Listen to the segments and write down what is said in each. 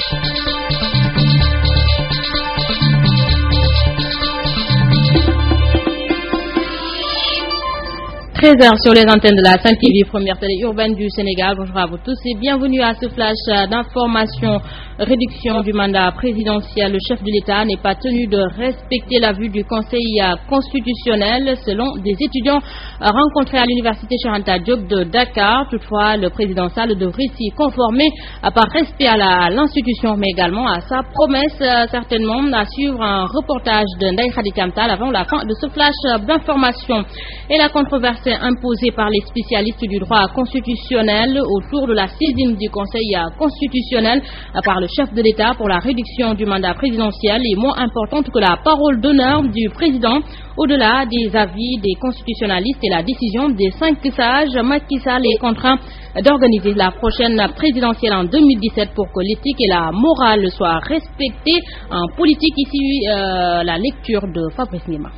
13h sur les antennes de la Sainte-TV, première télé urbaine du Sénégal. Bonjour à vous tous et bienvenue à ce flash d'information. Réduction du mandat présidentiel. Le chef de l'État n'est pas tenu de respecter la vue du Conseil constitutionnel selon des étudiants rencontrés à l'université Cheikh Anta Diop de Dakar. Toutefois, le président Sall devrait s'y conformer par respect à l'institution, mais également à sa promesse, certainement, à suivre un reportage de Ndeye Khady Thiam Tall avant la fin de ce flash d'information. Et la controverse imposée par les spécialistes du droit constitutionnel autour de la saisine du Conseil constitutionnel par le chef de l'État pour la réduction du mandat présidentiel est moins importante que la parole d'honneur du président. Au-delà des avis des constitutionnalistes et la décision des 5 sages, Macky Sall est contraint d'organiser la prochaine présidentielle en 2017 pour que l'éthique et la morale soient respectées en politique. Ici, la lecture de Fabrice Nima.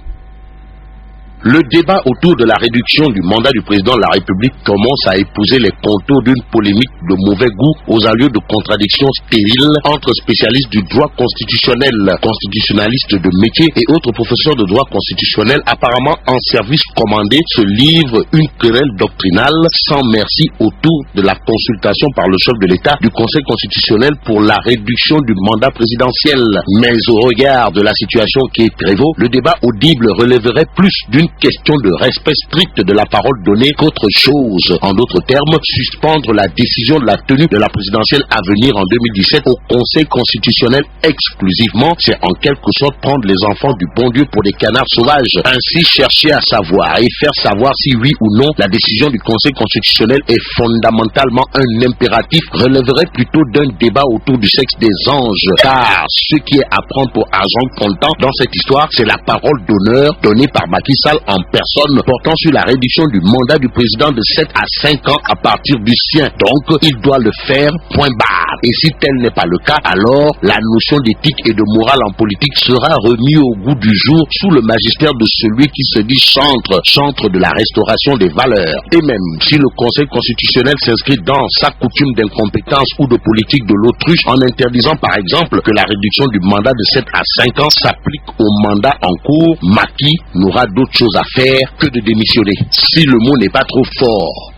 Le débat autour de la réduction du mandat du président de la République commence à épouser les contours d'une polémique de mauvais goût aux allures de contradictions stériles entre spécialistes du droit constitutionnel, constitutionnalistes de métier et autres professeurs de droit constitutionnel apparemment en service commandé se livrent une querelle doctrinale sans merci autour de la consultation par le chef de l'État du Conseil constitutionnel pour la réduction du mandat présidentiel. Mais au regard de la situation qui prévaut, le débat audible relèverait plus d'une question de respect strict de la parole donnée qu'autre chose. En d'autres termes, suspendre la décision de la tenue de la présidentielle à venir en 2017 au Conseil constitutionnel exclusivement, c'est en quelque sorte prendre les enfants du bon Dieu pour des canards sauvages. Ainsi, chercher à savoir et faire savoir si oui ou non la décision du Conseil constitutionnel est fondamentalement un impératif relèverait plutôt d'un débat autour du sexe des anges. Car ce qui est à prendre pour argent comptant dans cette histoire, c'est la parole d'honneur donnée par Macky Sall en personne portant sur la réduction du mandat du président de 7 à 5 ans à partir du sien. Donc, il doit le faire, point barre. Et si tel n'est pas le cas, alors la notion d'éthique et de morale en politique sera remise au goût du jour sous le magistère de celui qui se dit chantre de la restauration des valeurs. Et même si le Conseil constitutionnel s'inscrit dans sa coutume d'incompétence ou de politique de l'autruche en interdisant par exemple que la réduction du mandat de 7 à 5 ans s'applique au mandat en cours, Macky n'aura d'autre chose à faire que de démissionner, si le mot n'est pas trop fort.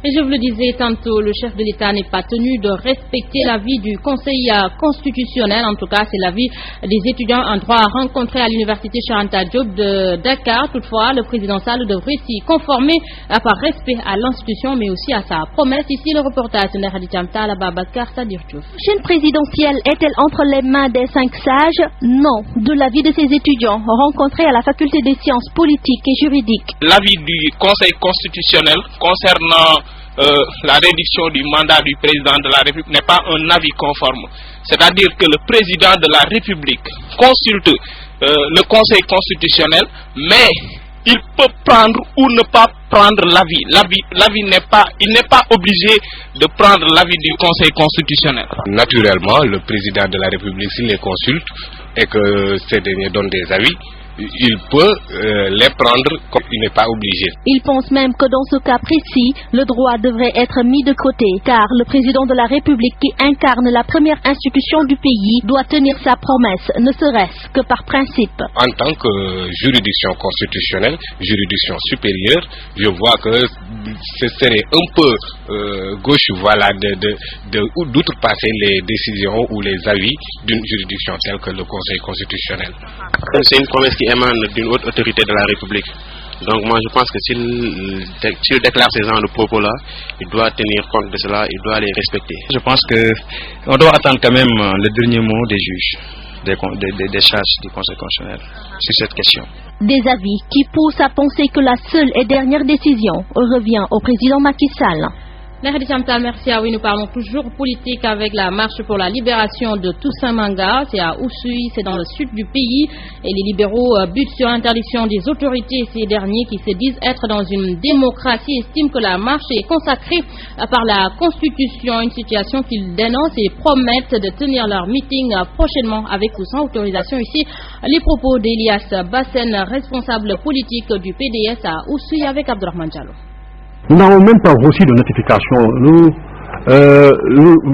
Et je vous le disais tantôt, le chef de l'État n'est pas tenu de respecter l'avis du Conseil constitutionnel. En tout cas, c'est l'avis des étudiants en droit rencontrés à l'université Cheikh Anta Diop de Dakar. Toutefois, le président Sall devrait s'y conformer par respect à l'institution, mais aussi à sa promesse. Ici, le reportage de Ndeye Khady Thiam Tall à Babacar Sadir Diouf. La prochaine présidentielle est-elle entre les mains des 5 sages? Non. De l'avis de ces étudiants rencontrés à la faculté des sciences politiques et juridiques. L'avis du Conseil constitutionnel concernant la réduction du mandat du président de la République n'est pas un avis conforme. C'est-à-dire que le président de la République consulte le Conseil constitutionnel, mais il peut prendre ou ne pas prendre l'avis. L'avis il n'est pas obligé de prendre l'avis du Conseil constitutionnel. Naturellement, le président de la République, s'il les consulte et que ces derniers donnent des avis, il peut les prendre comme il n'est pas obligé. Il pense même que dans ce cas précis, le droit devrait être mis de côté, car le président de la République qui incarne la première institution du pays doit tenir sa promesse, ne serait-ce que par principe. En tant que juridiction constitutionnelle, juridiction supérieure, je vois que ce serait un peu gauche, voilà, d'outrepasser les décisions ou les avis d'une juridiction telle que le Conseil constitutionnel. C'est une promesse qui émane d'une haute autorité de la République. Donc moi je pense que s'il déclare ces genres de propos-là, il doit tenir compte de cela, il doit les respecter. Je pense qu'on doit attendre quand même le dernier mot des juges, des sages du Conseil constitutionnel sur cette question. Des avis qui poussent à penser que la seule et dernière décision revient au président Macky Sall. Ndeye Khady Thiam Tall, merci. Oui, nous parlons toujours politique avec la marche pour la libération de Toussaint Manga. C'est à Oussouye, c'est dans le sud du pays. Et les libéraux butent sur l'interdiction des autorités. Ces derniers qui se disent être dans une démocratie estiment que la marche est consacrée par la Constitution. Une situation qu'ils dénoncent et promettent de tenir leur meeting prochainement avec ou sans autorisation. Ici, les propos d'Elias Bassen, responsable politique du PDS à Oussouye avec Abdourahmane Diallo. Nous n'avons même pas reçu de notification.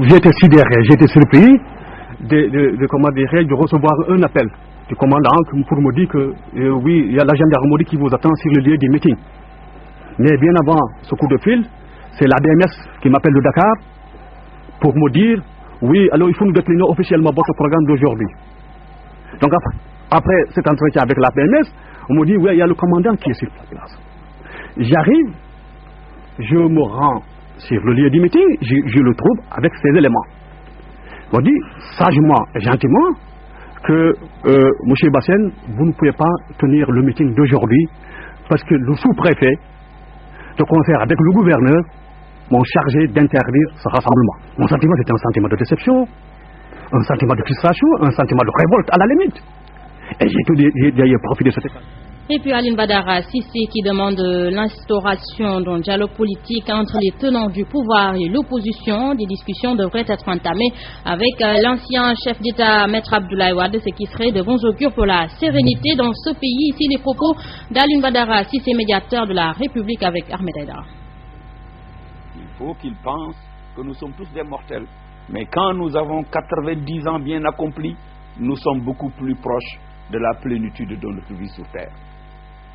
J'étais sidéré, j'étais surpris. de recevoir un appel du commandant pour me dire que oui, il y a la gendarmerie qui vous attend sur le lieu du meeting. Mais bien avant ce coup de fil, c'est la DMS qui m'appelle de Dakar pour me dire oui, alors il faut nous décliner officiellement votre programme d'aujourd'hui. Donc après cet entretien avec la DMS, on me dit oui, il y a le commandant qui est sur place. J'arrive, je me rends sur le lieu du meeting, je le trouve avec ces éléments. On dit sagement et gentiment que M. Bassène, vous ne pouvez pas tenir le meeting d'aujourd'hui parce que le sous-préfet, de concert avec le gouverneur, m'ont chargé d'interdire ce rassemblement. Mon sentiment, c'était un sentiment de déception, un sentiment de frustration, un sentiment de révolte à la limite. Et j'ai d'ailleurs profité de cette état. Et puis Aline Badara Cissé qui demande l'instauration d'un dialogue politique entre les tenants du pouvoir et l'opposition. Des discussions devraient être entamées avec l'ancien chef d'État Maître Abdoulaye Wade, ce qui serait de bons augures pour la sérénité dans ce pays. Ici les propos d'Aline Badara Cissé, médiateur de la République avec Ahmed Aïdara. Il faut qu'ils pensent que nous sommes tous des mortels. Mais quand nous avons 90 ans bien accomplis, nous sommes beaucoup plus proches de la plénitude de notre vie sur terre.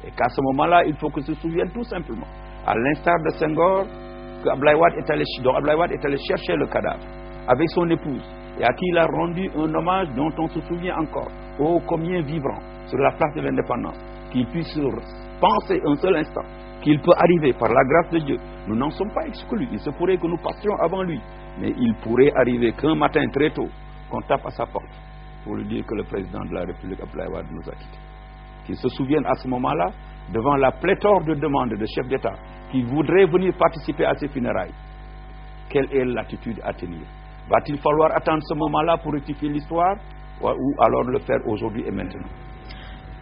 Et qu'à ce moment-là, il faut que se souviennent tout simplement, à l'instar de Senghor, qu'Abdoulaye Wade est allé chercher le cadavre avec son épouse et à qui il a rendu un hommage dont on se souvient encore, ô combien vibrant, sur la place de l'indépendance, qu'il puisse penser un seul instant qu'il peut arriver par la grâce de Dieu. Nous n'en sommes pas exclus, il se pourrait que nous passions avant lui, mais il pourrait arriver qu'un matin très tôt, qu'on tape à sa porte pour lui dire que le président de la République, Abdoulaye Wade, nous a quittés. Qu'ils se souviennent à ce moment-là, devant la pléthore de demandes de chefs d'État qui voudraient venir participer à ces funérailles, quelle est l'attitude à tenir? Va-t-il falloir attendre ce moment-là pour rectifier l'histoire ou alors le faire aujourd'hui et maintenant?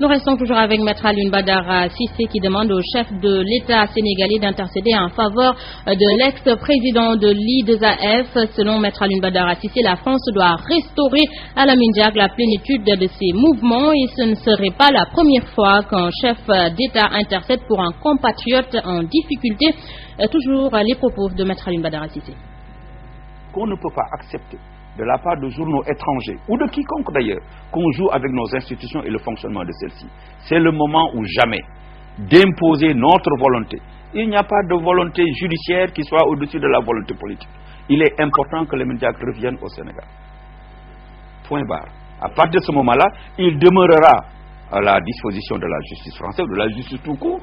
Nous restons toujours avec Maître Aline Badara Cissé qui demande au chef de l'État sénégalais d'intercéder en faveur de l'ex-président de l'I2AF. Selon Maître Aline Badara Cissé, la France doit restaurer à Lamine Diack la plénitude de ses mouvements et ce ne serait pas la première fois qu'un chef d'État intercède pour un compatriote en difficulté. Toujours les propos de Maître Aline Badara Cissé. Qu'on ne peut pas accepter de la part de journaux étrangers, ou de quiconque d'ailleurs, qu'on joue avec nos institutions et le fonctionnement de celles-ci. C'est le moment ou jamais d'imposer notre volonté. Il n'y a pas de volonté judiciaire qui soit au-dessus de la volonté politique. Il est important que les médias reviennent au Sénégal. Point barre. À partir de ce moment-là, il demeurera à la disposition de la justice française, de la justice tout court.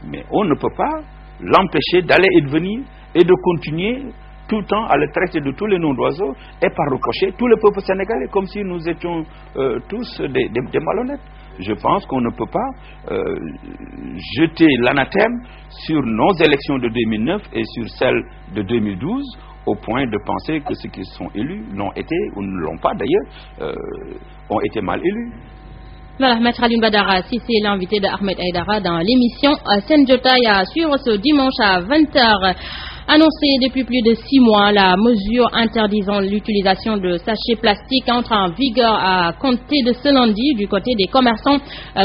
Mais on ne peut pas l'empêcher d'aller et de venir et de continuer tout le temps à le traiter de tous les noms d'oiseaux et par ricochet tout le peuple sénégalais comme si nous étions tous des malhonnêtes. Je pense qu'on ne peut pas jeter l'anathème sur nos élections de 2009 et sur celles de 2012 au point de penser que ceux qui sont élus l'ont été ou ne l'ont pas d'ailleurs, ont été mal élus. Voilà, Maître Aline Badara Cissé, l'invité d'Ahmed Aïdara dans l'émission Senjotay à suivre ce dimanche à 20h. Annoncé depuis plus de 6 mois, la mesure interdisant l'utilisation de sachets plastiques entre en vigueur à compter de ce lundi du côté des commerçants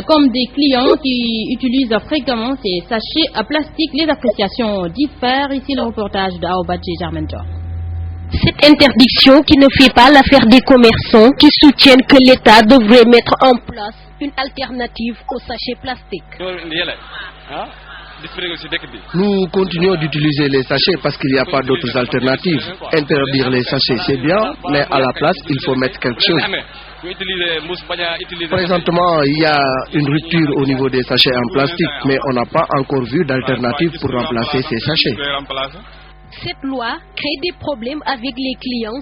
comme des clients qui utilisent fréquemment ces sachets plastiques. Les appréciations diffèrent. Ici le reportage d'Aobadji Germentor. Cette interdiction qui ne fait pas l'affaire des commerçants qui soutiennent que l'État devrait mettre en place une alternative aux sachets plastiques. Nous continuons d'utiliser les sachets parce qu'il n'y a pas d'autres alternatives. Interdire les sachets, c'est bien, mais à la place, il faut mettre quelque chose. Présentement, il y a une rupture au niveau des sachets en plastique, mais on n'a pas encore vu d'alternative pour remplacer ces sachets. Cette loi crée des problèmes avec les clients.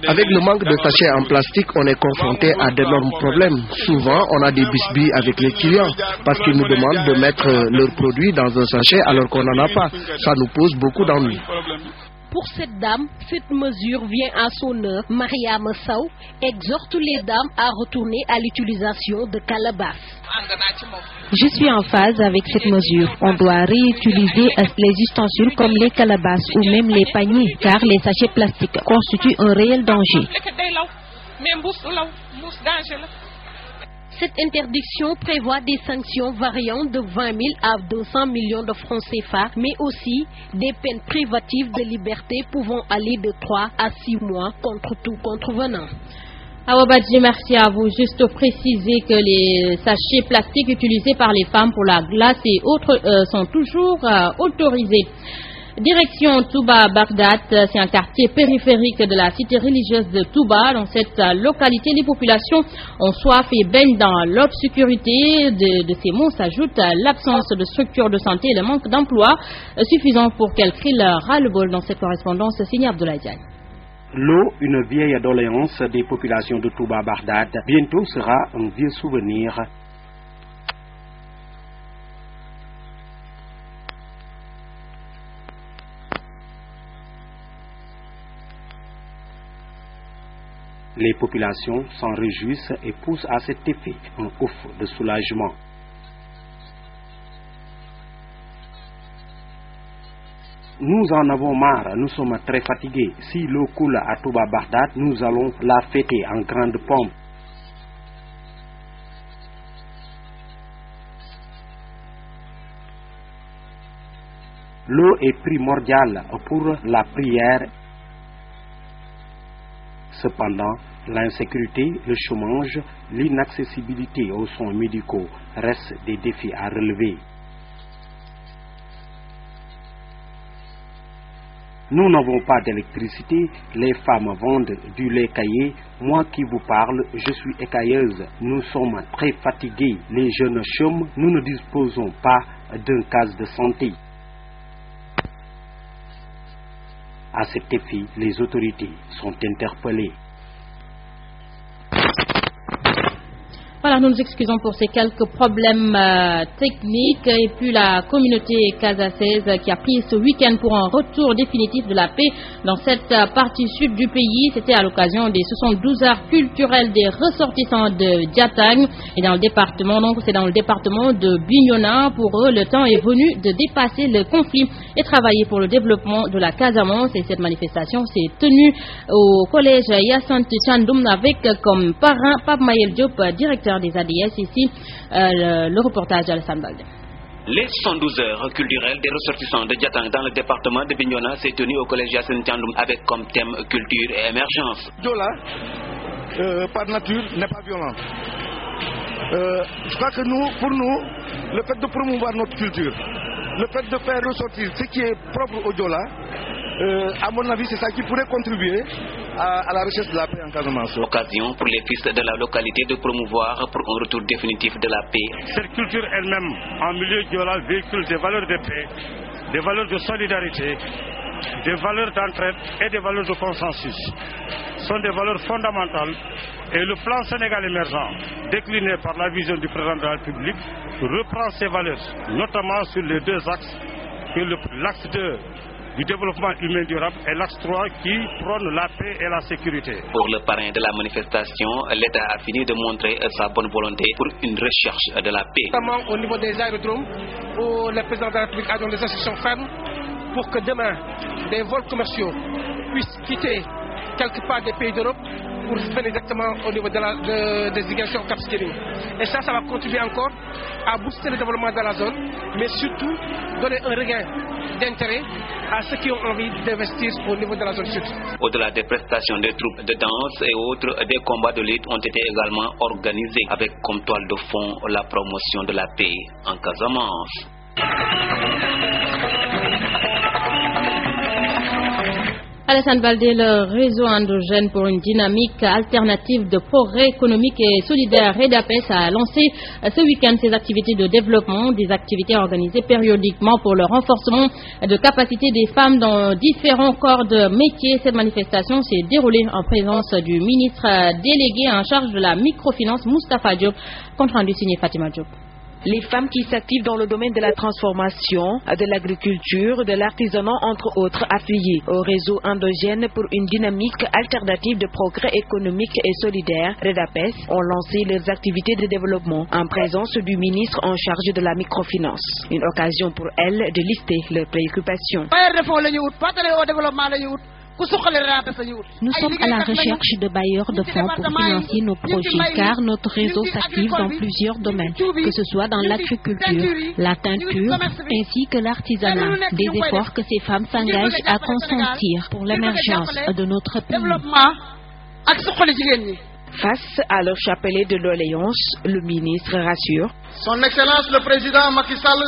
Avec le manque de sachets en plastique, on est confronté à d'énormes problèmes. Souvent, on a des bisbilles avec les clients parce qu'ils nous demandent de mettre leurs produits dans un sachet alors qu'on n'en a pas. Ça nous pose beaucoup d'ennuis. Pour cette dame, cette mesure vient à son heure. Maria Massaou exhorte les dames à retourner à l'utilisation de calebasses. Je suis en phase avec cette mesure. On doit réutiliser les ustensiles comme les calebasses ou même les paniers, car les sachets plastiques constituent un réel danger. Cette interdiction prévoit des sanctions variant de 20 000 à 200 millions de francs CFA, mais aussi des peines privatives de liberté pouvant aller de 3 à 6 mois contre tout contrevenant. Awabadji, merci à vous. Juste préciser que les sachets plastiques utilisés par les femmes pour la glace et autres sont toujours autorisés. Direction Touba-Bagdad, c'est un quartier périphérique de la cité religieuse de Touba. Dans cette localité, les populations ont soif et baignent dans l'obscurité. De ces mots s'ajoute l'absence de structures de santé et le manque d'emploi suffisant pour qu'elles crient leur ras-le-bol. Dans cette correspondance, signée Abdoulaye Diagne. L'eau, une vieille doléance des populations de Touba-Bagdad, bientôt sera un vieux souvenir. Les populations s'en réjouissent et poussent à cet effet un ouf de soulagement. Nous en avons marre, nous sommes très fatigués. Si l'eau coule à Touba-Bagdad, nous allons la fêter en grande pompe. L'eau est primordiale pour la prière. Cependant, l'insécurité, le chômage, l'inaccessibilité aux soins médicaux restent des défis à relever. Nous n'avons pas d'électricité, les femmes vendent du lait caillé. Moi qui vous parle, je suis écailleuse. Nous sommes très fatigués, les jeunes chôment, nous ne disposons pas d'un case de santé. À cet effet, les autorités sont interpellées. Voilà, nous nous excusons pour ces quelques problèmes techniques et puis la communauté casaçaise qui a pris ce week-end pour un retour définitif de la paix dans cette partie sud du pays. C'était à l'occasion des 72 heures culturelles des ressortissants de Diatang et dans le département, donc c'est dans le département de Bignona. Pour eux, le temps est venu de dépasser le conflit et travailler pour le développement de la Casamance. Et cette manifestation s'est tenue au collège Hyacinthe Thiandoum avec comme parrain Pape Mayel Diop, directeur des ADS. Ici, le reportage d'Alassane Baldé. Les 112 heures culturelles des ressortissants de Diatang dans le département de Bignona s'est tenue au collège Hyacinthe Thiandoum avec comme thème culture et émergence. Diola, par nature, n'est pas violent. Je crois que pour nous, le fait de promouvoir notre culture, le fait de faire ressortir ce qui est propre au Diola, à mon avis, c'est ça qui pourrait contribuer à la recherche de la paix en Casamance. Occasion pour les fils de la localité de promouvoir pour un retour définitif de la paix. Cette culture elle-même, en milieu Diola, véhicule des valeurs de paix, des valeurs de solidarité, des valeurs d'entraide et des valeurs de consensus. Ce sont des valeurs fondamentales et le plan Sénégal émergent, décliné par la vision du président de la République, reprend ces valeurs, notamment sur les deux axes, l'axe 2 du développement humain durable et l'axe 3 qui prône la paix et la sécurité. Pour le parrain de la manifestation, l'État a fini de montrer sa bonne volonté pour une recherche de la paix. Notamment au niveau des aérodromes, où le président de la République a donné des instructions fermes pour que demain, des vols commerciaux puissent quitter quelque part des pays d'Europe pour venir directement au niveau de des désignations Cap Skirring. Et ça va contribuer encore à booster le développement de la zone, mais surtout donner un regain d'intérêt à ceux qui ont envie d'investir au niveau de la zone sud. Au-delà des prestations des troupes de danse et autres, des combats de lutte ont été également organisés avec comme toile de fond la promotion de la paix en Casamance. Alassane Baldé, le réseau endogène pour une dynamique alternative de progrès économique et solidaire REDAPES a lancé ce week-end ses activités de développement, des activités organisées périodiquement pour le renforcement de capacités des femmes dans différents corps de métier. Cette manifestation s'est déroulée en présence du ministre délégué en charge de la microfinance, Moustapha Diop, compte rendu signé Fatima Diop. Les femmes qui s'activent dans le domaine de la transformation, de l'agriculture, de l'artisanat, entre autres, affiliées au réseau endogène pour une dynamique alternative de progrès économique et solidaire, REDAPES, ont lancé leurs activités de développement en présence du ministre en charge de la microfinance. Une occasion pour elles de lister leurs préoccupations. Nous sommes à la recherche de bailleurs de fonds pour financer nos projets car notre réseau s'active dans plusieurs domaines, que ce soit dans l'agriculture, la teinture ainsi que l'artisanat. Des efforts que ces femmes s'engagent à consentir pour l'émergence de notre pays. Face à leur chapelet de doléances, le ministre rassure. Son Excellence le Président Macky Sall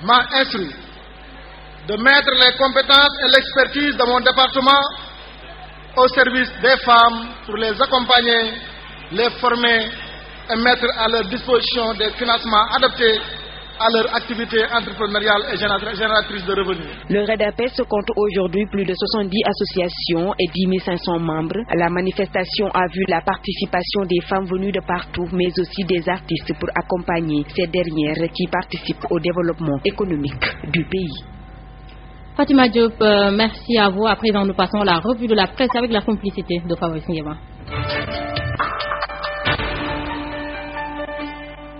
m'a instruit de mettre les compétences et l'expertise de mon département au service des femmes pour les accompagner, les former et mettre à leur disposition des financements adaptés à leur activité entrepreneuriale et génératrice de revenus. Le REDAPES compte aujourd'hui plus de 70 associations et 10 500 membres. La manifestation a vu la participation des femmes venues de partout, mais aussi des artistes pour accompagner ces dernières qui participent au développement économique du pays. Fatima Diop, merci à vous. À présent, nous passons à la revue de la presse avec la complicité de Fabrice Nguema.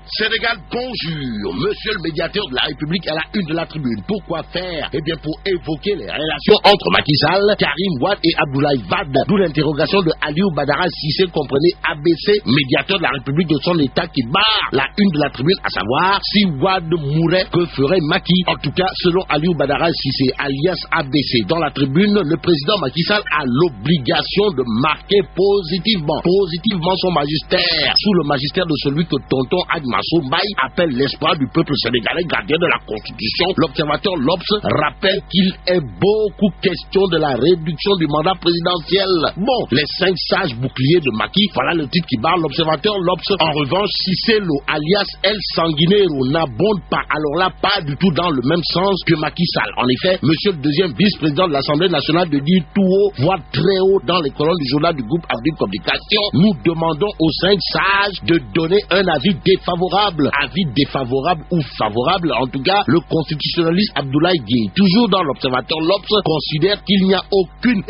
Sénégal, bonjour. Monsieur le médiateur de la République à la une de la tribune. Pourquoi faire? Eh bien, pour évoquer les relations entre Macky Sall, Karim Wade et Abdoulaye Wade. D'où l'interrogation de Aliou Badara Cissé, comprenez ABC, médiateur de la République de son État qui barre la une de la tribune, à savoir si Wade mourait, que ferait Macky? En tout cas, selon Aliou Badara Cissé, alias ABC, dans la tribune, le président Macky Sall a l'obligation de marquer positivement son magistère, sous le magistère de celui que tonton Adma Mbaye appelle l'espoir du peuple sénégalais, gardien de la Constitution. L'observateur L'Obs rappelle qu'il est beaucoup question de la réduction du mandat présidentiel. Bon, les 5 sages boucliers de Macky, voilà le titre qui barre l'observateur L'Obs. En revanche, Cicelo alias El Sanguinero n'abonde pas, alors là, pas du tout dans le même sens que Macky Sall. En effet, monsieur le deuxième vice-président de l'Assemblée nationale de dire tout haut, voire très haut dans les colonnes du journal du groupe Avenir Communication, nous demandons aux 5 sages de donner un avis défavorable. Avis défavorable ou favorable, en tout cas, le constitutionnaliste Abdoulaye Gueye, toujours dans l'observateur L'Obs, considère qu'il n'y a aucune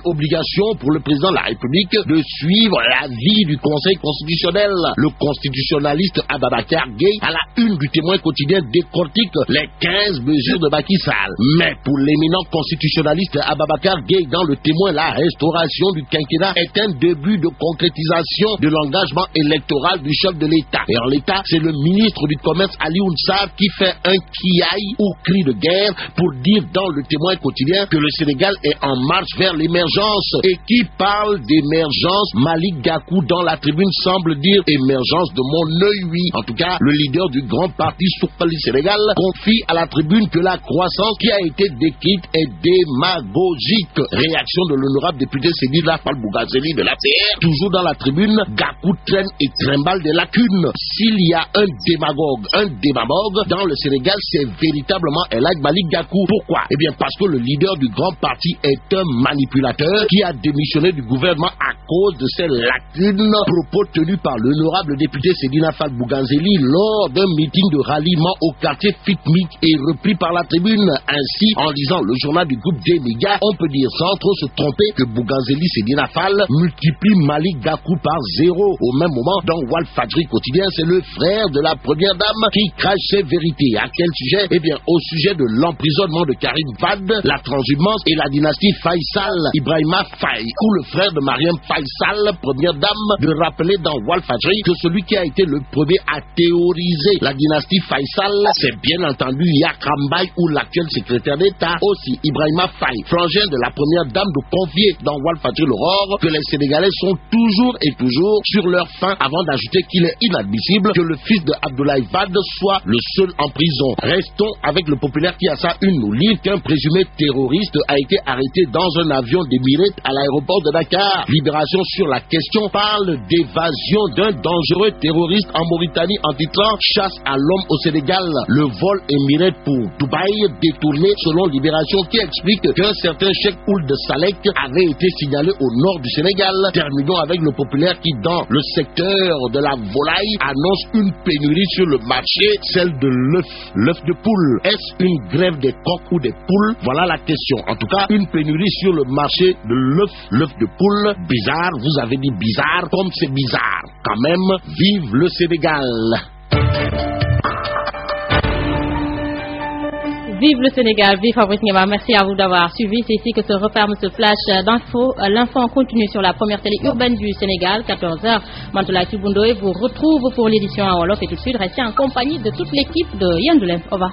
obligation pour le président de la République de suivre l'avis du Conseil constitutionnel. Le constitutionnaliste Ababakar Gueye, à la une du Témoin quotidien, décortique les 15 mesures de Macky Sall. Mais pour l'éminent constitutionnaliste Ababakar Gueye, dans le Témoin, la restauration du quinquennat est un début de concrétisation de l'engagement électoral du chef de l'État. Et en l'État, c'est le ministre du Commerce Ali Ounsar qui fait un kiaï ou cri de guerre pour dire dans le Témoin quotidien que le Sénégal est en marche vers l'émergence. Et qui parle d'émergence, Malik Gakou dans la tribune semble dire émergence de mon œil, oui. En tout cas, le leader du grand parti Soukali Sénégal confie à la tribune que la croissance qui a été décrite est démagogique. Réaction de l'honorable député Sédi Lafal Bougazeli de l'APR. Toujours dans la tribune, Gakou traîne et trimballe des lacunes. S'il y a un démagogue dans le Sénégal, c'est véritablement El Hadj Malik Gakou. Pourquoi? Eh bien parce que le leader du grand parti est un manipulateur qui a démissionné du gouvernement à cause de ces lacunes. Propos tenus par l'honorable député Sedina Fall Bougazeli lors d'un meeting de ralliement au quartier Fitmik et repris par la tribune. Ainsi, en lisant le journal du groupe des médias, on peut dire sans trop se tromper que Bougazeli Sedina Fall multiplie Malik Gakou par 0. Au même moment, dans Walf Fadjri quotidien, c'est le frère de la première dame qui crache ses vérités. À quel sujet? Eh bien, au sujet de l'emprisonnement de Karim Wade, la transhumance et la dynastie Faisal, Ibrahima Faye, ou le frère de Mariam Faisal, première dame, de rappeler dans Walf Fadjri que celui qui a été le premier à théoriser la dynastie Faisal, c'est bien entendu Yakram Mbaye ou l'actuel secrétaire d'État, aussi Ibrahima Faye, frangin de la première dame, de confier dans Walf Fadjri l'Aurore que les Sénégalais sont toujours et toujours sur leur faim, avant d'ajouter qu'il est inadmissible que le fils de Abdoulaye Wade soit le seul en prison. Restons avec le populaire qui a sa une nous livre qu'un présumé terroriste a été arrêté dans un avion d'Emirates à l'aéroport de Dakar. Libération sur la question parle d'évasion d'un dangereux terroriste en Mauritanie en titlant chasse à l'homme au Sénégal. Le vol Emirates pour Dubaï détourné selon Libération qui explique qu'un certain Cheikh Ould Salek avait été signalé au nord du Sénégal. Terminons avec le populaire qui dans le secteur de la volaille annonce une pénurie sur le marché, celle de l'œuf de poule. Est-ce une grève des coqs ou des poules? Voilà la question. En tout cas, une pénurie sur le marché de l'œuf de poule. Bizarre, vous avez dit bizarre, comme c'est bizarre. Quand même, vive le Sénégal. Vive le Sénégal, vive Fabrice Ngema. Merci à vous d'avoir suivi. C'est ici que se referme ce flash d'infos. L'info en continue sur la première télé urbaine du Sénégal, 14h. Mantoulaye Thioub Ndoye vous retrouve pour l'édition à Wolof et tout de suite, restez en compagnie de toute l'équipe de Yann Doulem. Au revoir.